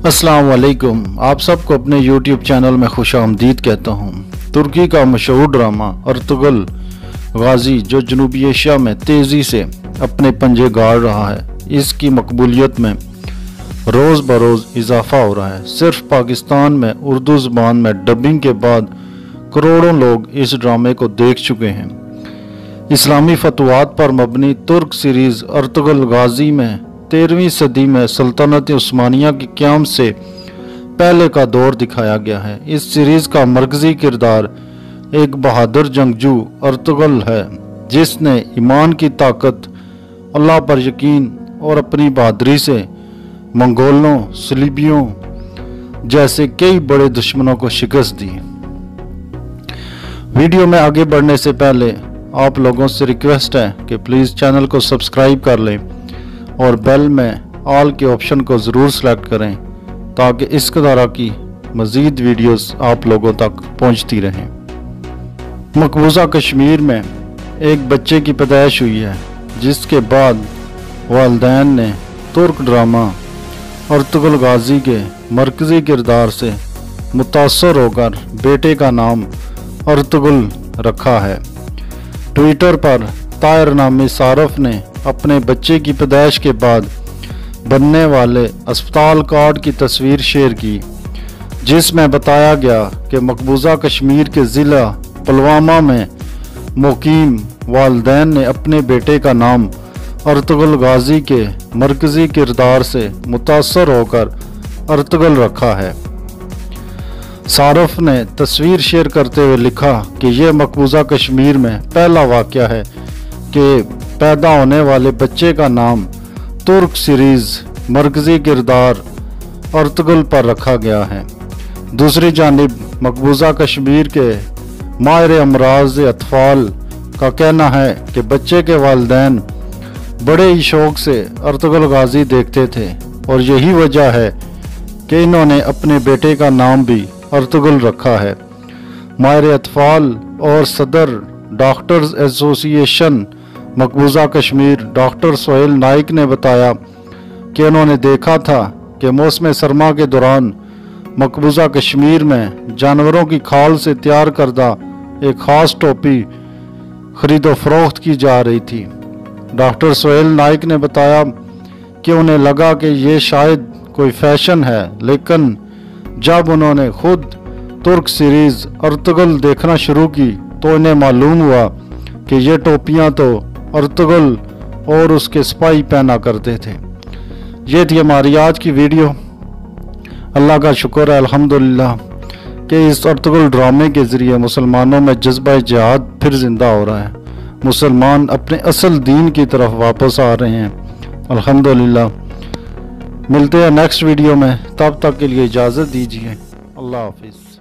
अस्सलाम वालेकुम। आप सबको अपने YouTube चैनल में खुश आमदीद कहता हूँ। तुर्की का मशहूर ड्रामा अर्तुगरुल गाजी जो जनूबी एशिया में तेज़ी से अपने पंजे गाड़ रहा है, इसकी मकबूलियत में रोज़ बरोज़ इजाफा हो रहा है। सिर्फ पाकिस्तान में उर्दू ज़बान में डबिंग के बाद करोड़ों लोग इस ड्रामे को देख चुके हैं। इस्लामी फतवात पर मबनी तुर्क सीरीज़ अर्तुगरुल गाजी में 13वीं सदी में सल्तनत उस्मानिया के क़याम से पहले का दौर दिखाया गया है। इस सीरीज़ का मरकज़ी किरदार एक बहादुर जंगजू अर्तुगरुल है, जिसने ईमान की ताकत, अल्लाह पर यकीन और अपनी बहादुरी से मंगोलों, सलीबियों जैसे कई बड़े दुश्मनों को शिकस्त दी। वीडियो में आगे बढ़ने से पहले आप लोगों से रिक्वेस्ट है कि प्लीज़ चैनल को सब्सक्राइब कर लें और बेल में ऑल के ऑप्शन को ज़रूर सेलेक्ट करें ताकि इस तरह की मज़ीद वीडियोस आप लोगों तक पहुंचती रहें। मकबूजा कश्मीर में एक बच्चे की पैदाइश हुई है, जिसके बाद वालिदैन ने तुर्क ड्रामा अर्तुगरुल गाजी के मरकज़ी किरदार से मुतासर होकर बेटे का नाम अर्तुगरुल रखा है। ट्विटर पर ताहिर नामी सारफ ने अपने बच्चे की पैदाइश के बाद बनने वाले अस्पताल कार्ड की तस्वीर शेयर की, जिसमें बताया गया कि मकबूजा कश्मीर के ज़िला पुलवामा में मुकीम वालिदैन ने अपने बेटे का नाम अर्तुगरुल गाजी के मरकज़ी किरदार से मुतासर होकर अर्तुगरुल रखा है। सारफ ने तस्वीर शेयर करते हुए लिखा कि यह मकबूजा कश्मीर में पहला वाक़या है कि पैदा होने वाले बच्चे का नाम तुर्क सीरीज़ मरकज़ी किरदार अर्तुगरुल पर रखा गया है। दूसरी जानिब मकबूजा कश्मीर के माहिर अमराज अतफ़ाल का कहना है कि बच्चे के वालिदैन बड़े ही शौक़ से अर्तुगरुल गाजी देखते थे और यही वजह है कि इन्होंने अपने बेटे का नाम भी अर्तुगरुल रखा है। माहिर अतफ़ाल और सदर डॉक्टर्स एसोसिएशन मकबूजा कश्मीर डॉक्टर सोहेल नाइक ने बताया कि उन्होंने देखा था कि मौसम सरमा के दौरान मकबूजा कश्मीर में जानवरों की खाल से तैयार करदा एक ख़ास टोपी खरीदो फरोख्त की जा रही थी। डॉक्टर सोहेल नाइक ने बताया कि उन्हें लगा कि ये शायद कोई फैशन है, लेकिन जब उन्होंने खुद तुर्क सीरीज़ अर्तुगरुल देखना शुरू की तो इन्हें मालूम हुआ कि ये टोपियाँ तो अर्तुगरुल और उसके सिपाही पहना करते थे। ये थी हमारी आज की वीडियो। अल्लाह का शुक्र है अल्हम्दुलिल्लाह कि इस अर्तुगरुल ड्रामे के ज़रिए मुसलमानों में जज्बा जिहाद फिर ज़िंदा हो रहा है। मुसलमान अपने असल दीन की तरफ वापस आ रहे हैं अल्हम्दुलिल्लाह। मिलते हैं नेक्स्ट वीडियो में, तब तक के लिए इजाज़त दीजिए। अल्लाह हाफिज़।